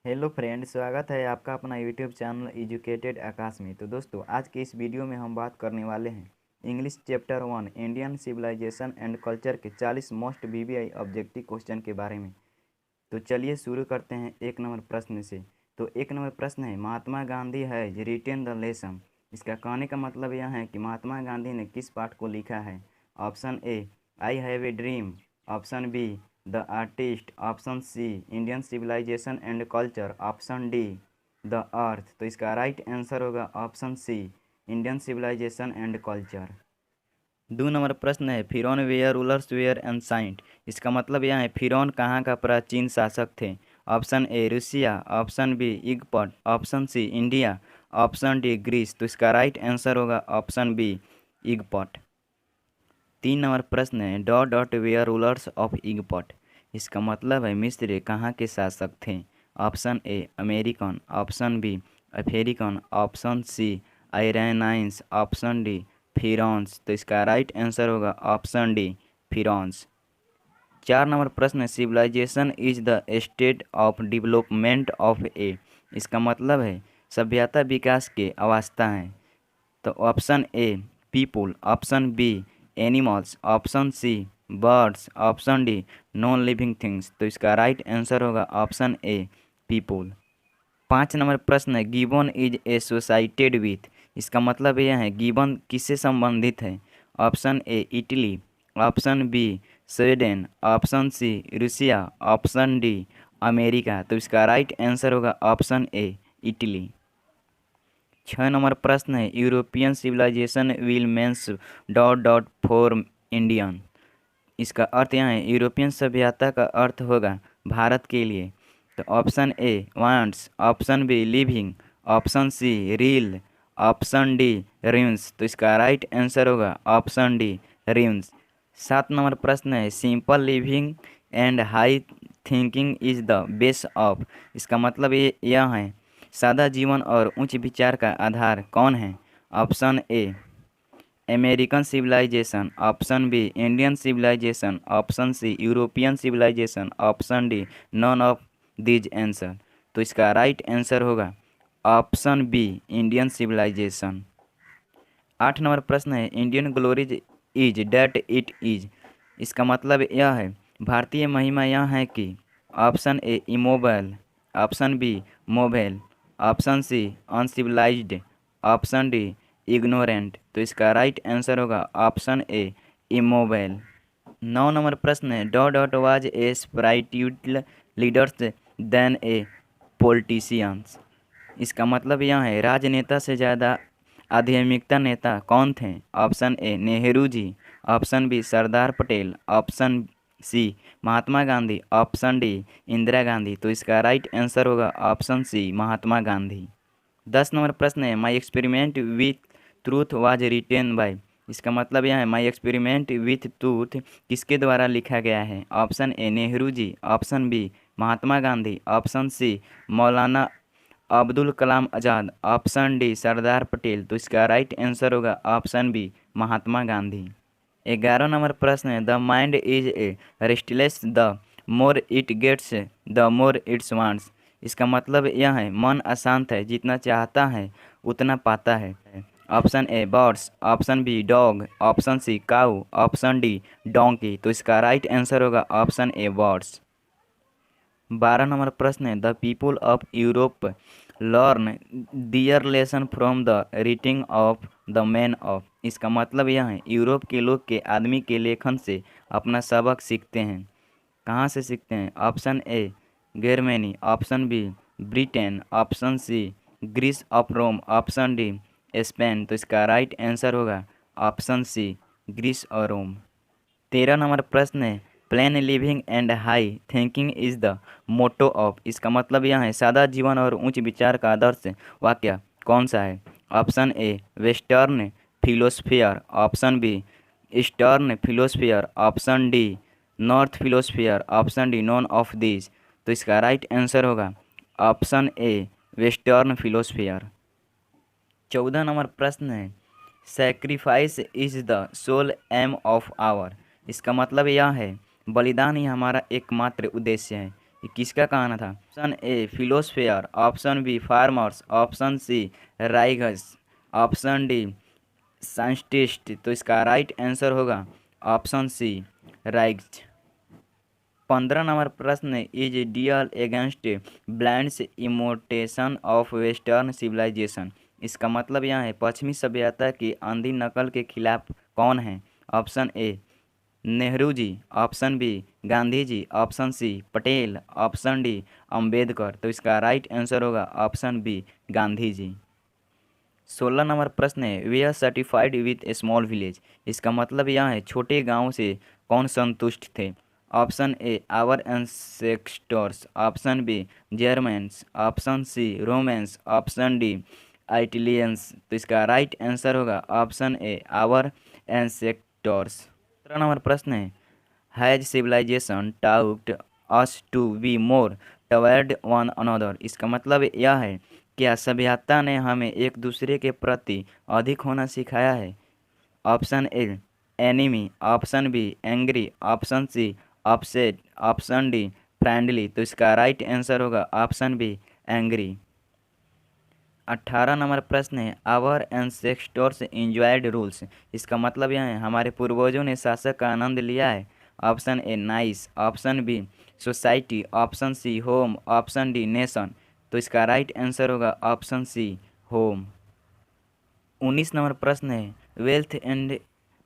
Hello friend, स्वागत है आपका अपना यूट्यूब चैनल एजुकेटेड आकाश में। तो दोस्तों, आज के इस वीडियो में हम बात करने वाले हैं English chapter 1 Indian civilisation and culture के 40 मोस्ट वीवीआई ऑब्जेक्टिव क्वेश्चन के बारे में। तो चलिए शुरू करते हैं एक नंबर प्रश्न से। तो एक नंबर प्रश्न है, महात्मा गांधी है रिटेन द लेसन। इसका कहने का मतलब यह है कि महात्मा गांधी ने किस पाठ को लिखा है। Option A, I have a dream. Option B, the artist. Option C, Indian civilisation and culture. Option D, the earth. तो इसका राइट आंसर होगा option C, Indian civilisation and culture. 2 number प्रश्न है, फिरौन वेयर रूलर्स वेयर एंसाइंट। इसका मतलब यह है फिरौन कहाँ का प्राचीन शासक थे। Option A Russia. Option B Egypt. Option C India. Option D Greece. तो इसका राइट आंसर होगा ऑप्शन बी, इजिप्ट। 3 नंबर प्रश्न है, dot dot were rulers of Egypt. इसका मतलब है मिस्र कहाँ के शासक थे। Option A American. Option B African. Option C Iranians. Option D फिरौन्स। तो इसका राइट आंसर होगा ऑप्शन डी, फिरौन्स। 4 नंबर प्रश्न है, civilization is the state of development of A. इसका मतलब है सभ्यता विकास के अवस्था है। तो option A people. Option B animals. Option C birds. Option D non living things. तो इसका राइट आंसर होगा ऑप्शन ए, पीपुल। 5 नंबर प्रश्न है, गिबन इज एसोसाइटेड विथ। इसका मतलब यह है गिबन किससे संबंधित है। Option A Italy. Option B Sweden. Option C Russia. Option D America. तो इसका राइट आंसर होगा ऑप्शन ए, इटली। 6 नंबर प्रश्न है, European civilization will means dot dot for Indian. इसका अर्थ यहाँ है यूरोपियन सभ्यता का अर्थ होगा भारत के लिए। तो option A wants. Option B living. Option C reel. Option D rims. तो इसका राइट आंसर होगा ऑप्शन डी, रिम्स। 7 नंबर प्रश्न है, simple living and high thinking is the base of. इसका मतलब ये यह है सादा जीवन और उच्च विचार का आधार कौन है। Option A American civilization. Option B Indian civilization. Option C European civilization. Option D none of these answer. तो इसका राइट आंसर होगा option B, Indian civilization. 8 number प्रश्न है, Indian glories is that it is. इसका मतलब यह है भारतीय महिमा यह है कि option A immobile. Option B mobile. Option C uncivilized. Option D ignorant. तो इसका राइट आंसर होगा ऑप्शन ए, इमोबेल। 9 नंबर प्रश्न है, dot dot was a spiritual leaders than a politicians. इसका मतलब यह है राजनेता से ज़्यादा आध्यात्मिकता नेता कौन थे। Option A Nehru ji. Option B Sardar Patel. Option C Mahatma Gandhi. Option D Indira Gandhi. तो इसका राइट आंसर होगा option C, Mahatma Gandhi. 10 number प्रश्न है, my experiment with truth was written by. इसका मतलब यह है माई एक्सपेरिमेंट विथ ट्रूथ किसके द्वारा लिखा गया है। Option A Nehru ji. Option B Mahatma Gandhi. Option C Maulana Abdul Kalam Azad. Option D Sardar Patel. तो इसका राइट आंसर होगा option B, Mahatma Gandhi. 11 number प्रश्न है, the mind is a restless the more it gets the more its wants. इसका मतलब यह है मन अशांत है, जितना चाहता है उतना पाता है। Option A birds. Option B dog. Option C cow. Option D donkey. तो इसका राइट आंसर होगा ऑप्शन ए, बर्ड्स। 12 नंबर प्रश्न है, the people of Europe learn their lesson from the reading of the man of. इसका मतलब यह है Europe के लोग के आदमी के लेखन से अपना सबक सीखते हैं। कहाँ से सीखते हैं। Option A Germany. Option B Britain. Option C Greece of Rome. Option D Spain. तो इसका राइट आंसर होगा ऑप्शन सी, ग्रीस और रोम। 13 नंबर प्रश्न है, plain living and high thinking is the motto of. इसका मतलब यह है सादा जीवन और उच्च विचार का आदर्श वाक्य कौन सा है। Option A western philosopher. Option B eastern philosopher. Option D north philosopher. Option D none of this. तो इसका राइट आंसर होगा option A, western philosopher. 14 number प्रश्न है, sacrifice is the sole aim of our. इसका मतलब यह है बलिदान ही हमारा एकमात्र उद्देश्य है। ये किसका कहना था? Option A philosopher, option B farmers, option C राइगर्स, ऑप्शन डी साइंटिस्ट। तो इसका राइट आंसर होगा ऑप्शन सी राइग्स। 15 नंबर प्रश्न है, is deal against blinds imitation of western civilization. इसका मतलब यहाँ है पश्चिमी सभ्यता की अंधी नकल के खिलाफ कौन है? Option A Nehru ji, option B Gandhi ji, option C Patel, option D Ambedkar. तो इसका राइट आंसर होगा option B Gandhi ji. 16 number प्रश्न है, we are certified with a small village. इसका मतलब यहाँ है छोटे गांव से कौन संतुष्ट थे? Option A our ancestors, option B Germans, option C Romans, option D Italians. तो इसका राइट आंसर होगा option A our ancestors. 17 number प्रश्न है, has civilization taught us to be more toward one another. इसका मतलब यह है क्या सभ्यता ने हमें एक दूसरे के प्रति अधिक होना सिखाया है? Option A enemy, option B angry, option C upset, option D friendly. तो इसका राइट आंसर होगा ऑप्शन बी एंग्री। 18 नंबर प्रश्न है, आवर एंसेस्टर्स एंजॉयड रूल्स। इसका मतलब यह है हमारे पूर्वजों ने शासक का आनंद लिया है। Option A nice, option B society, option C home, option D nation. तो इसका राइट आंसर होगा ऑप्शन सी होम। 19 नंबर प्रश्न है, wealth and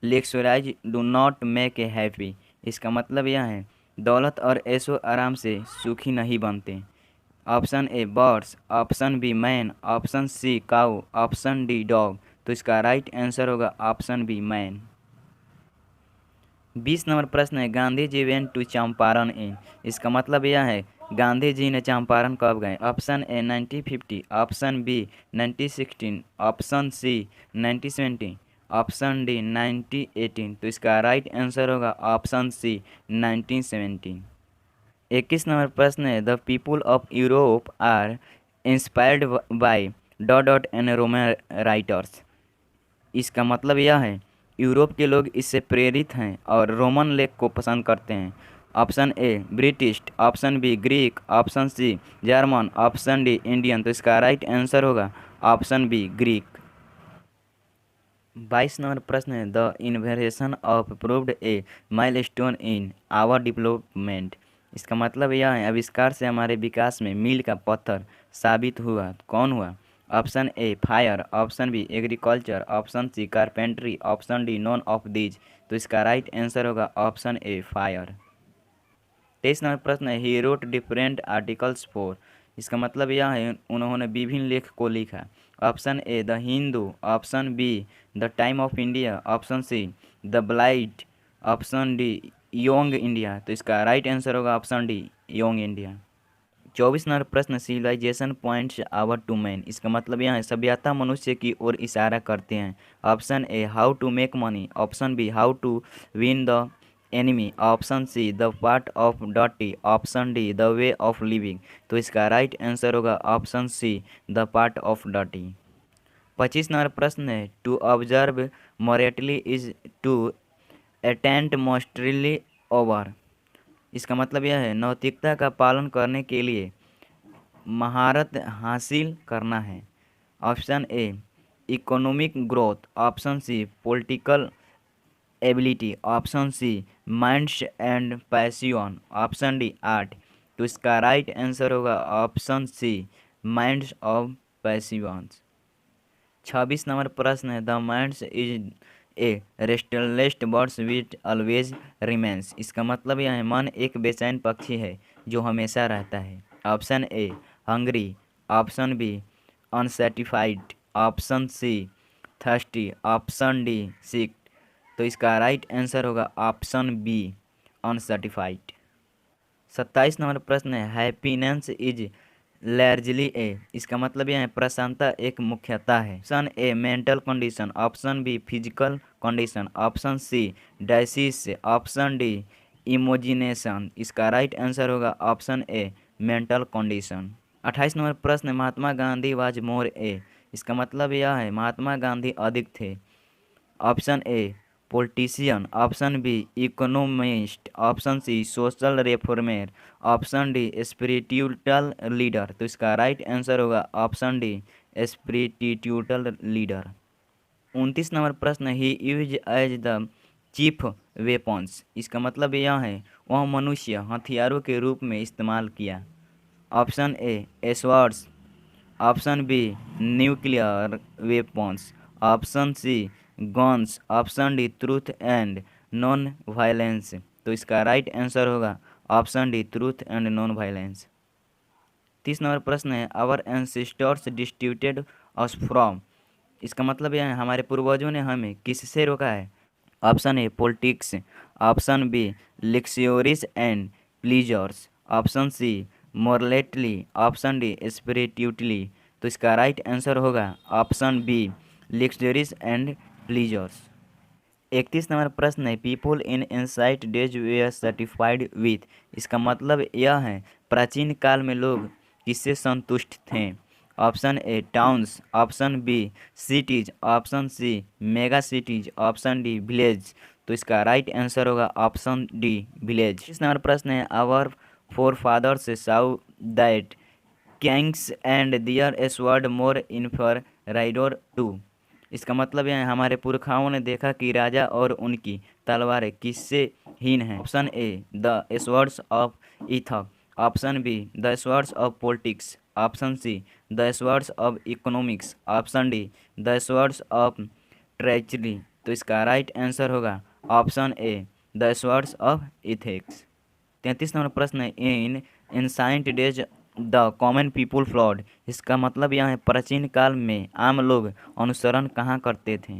luxuries do not make a happy. इसका मतलब यह है दौलत और ऐशो आराम से सुखी नहीं बनते। Option A birds, option B man, option C cow, option D dog. तो इसका राइट आंसर होगा ऑप्शन बी मैन। 20 नंबर प्रश्न है, Gandhi ji went to Champaran in. इसका मतलब यह है गांधी जी ने चंपारण कब गए? Option A 1950, option B 1916, option C 1917, option D 1918। तो इसका राइट आंसर होगा ऑप्शन सी 1917। 21 नंबर प्रश्न है, the people of Europe are inspired by dot dot and Roman writers. इसका मतलब यह है यूरोप के लोग इससे प्रेरित हैं और रोमन लेख को पसंद करते हैं। Option A British, option B Greek, option C German, option D Indian. तो इसका राइट आंसर होगा ऑप्शन बी ग्रीक। 22 नंबर प्रश्न है, the invention of proved a milestone in our development. इसका मतलब यह है आविष्कार से हमारे विकास में मील का पत्थर साबित हुआ। कौन हुआ? Option A fire, option B agriculture, option C carpentry, option D none of these. तो इसका राइट आंसर होगा ऑप्शन ए फायर। 23 नंबर प्रश्न है, he wrote different articles for. इसका मतलब यह है उन्होंने विभिन्न लेख को लिखा। Option A the Hindu, option B the time of India, option C the blight, option D young India. तो इसका राइट आंसर होगा option D young India. 24 number प्रश्न, civilization points our to man. इसका मतलब यह है सभ्यता मनुष्य की ओर इशारा करते हैं। Option A how to make money, option B how to win the enemy, option C the part of duty, option D the way of living. तो इसका राइट आंसर होगा option C the part of duty. 25 number प्रश्न है, to observe morality is to attend mostly over. इसका मतलब यह है नैतिकता का पालन करने के लिए महारत हासिल करना है। Option A economic growth, option C political ability, option C minds and passion, option D art. तो इसका राइट आंसर होगा option C minds of passions. 26 number प्रश्न है, the minds is a restless birds which always remains. इसका मतलब यह है मन एक बेचैन पक्षी है जो हमेशा रहता है। Option A hungry, option B unsatisfied, option C thirsty, option D sick. तो इसका राइट आंसर होगा ऑप्शन बी अनसेटिस्फाइड। 27 नंबर प्रश्न है, हैप्पीनेस इज लार्जली ए। इसका मतलब यह है प्रसन्नता एक मुख्यता है। Option A mental condition, option B physical condition, option C disease, option D imagination. इसका राइट आंसर होगा option A mental condition. 28 number प्रश्न, महात्मा गांधी वाज मोर ए। इसका मतलब यह है महात्मा गांधी अधिक थे। Option A politician, option B economist, option C social reformer, option D spiritual leader. तो इसका राइट आंसर होगा option D spiritual leader. 29 number प्रश्न, he use as the chief weapons. इसका मतलब यह है वह मनुष्य हथियारों के रूप में इस्तेमाल किया। Option A swords, option B nuclear weapons, option C guns, option D truth and non violence. तो इसका राइट आंसर होगा option D truth and non violence. 30 number प्रश्न है, our ancestors distributed us from. इसका मतलब यह है हमारे पूर्वजों ने हमें किससे रोका है। Option A politics, option B luxuries and pleasures, option C morality, option D spirituality. तो इसका राइट आंसर होगा option B luxuries and pleasures. 31 number प्रश्न है, people in ancient days were certified with. इसका मतलब यह है प्राचीन काल में लोग किससे संतुष्ट थे। Option A towns, option B cities, option C mega cities, option D village. तो इसका राइट आंसर होगा ऑप्शन डी विलेज। इस नंबर प्रश्न है, our forefathers saw that kings and their sword more inferior to. इसका मतलब यह है हमारे पुरखाओं ने देखा कि राजा और उनकी तलवारें किससे हीन हैं। Option A the swords of ethic, option B the swords of politics, option C the swords of economics, option D the swords of treachery. तो इसका राइट आंसर होगा option A the swords of ethics. 33 number प्रश्न है, in ancient days the common people followed. इसका मतलब यह है प्राचीन काल में आम लोग अनुसरण कहाँ करते थे।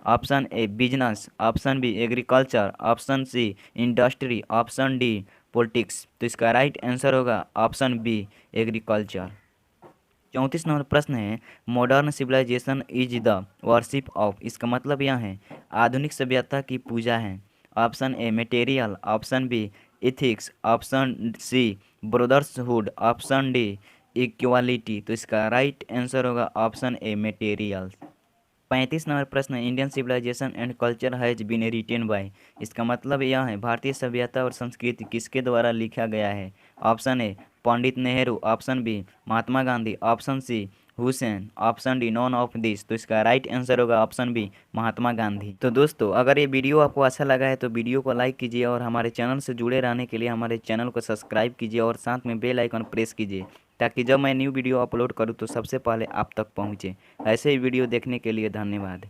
Option A business, option B agriculture, option C industry, option D politics. तो इसका राइट आंसर होगा ऑप्शन बी एग्रीकल्चर। 34 नंबर प्रश्न है, modern civilisation is the worship of. इसका मतलब यह है आधुनिक सभ्यता की पूजा है। Option A material, option B ethics, option C brotherhood, option D equality. तो इसका राइट आंसर होगा ऑप्शन ए मटेरियल। 35 नंबर प्रश्न है, Indian civilisation and culture has been written by. इसका मतलब यह है भारतीय सभ्यता और संस्कृति किसके द्वारा लिखा गया है। Option A Pandit Nehru, option B Mahatma Gandhi, option C Hussain, option D none of this. तो इसका राइट आंसर होगा ऑप्शन बी महात्मा गांधी। तो दोस्तों अगर ये वीडियो आपको अच्छा लगा है तो वीडियो को लाइक कीजिए और हमारे चैनल से जुड़े रहने के लिए हमारे चैनल को सब्सक्राइब कीजिए और साथ में बेल आइकन प्रेस कीजिए ताकि जब मैं न्यू वीडियो अपलोड करूँ तो सबसे पहले आप तक पहुँचे। ऐसे ही वीडियो देखने के लिए धन्यवाद।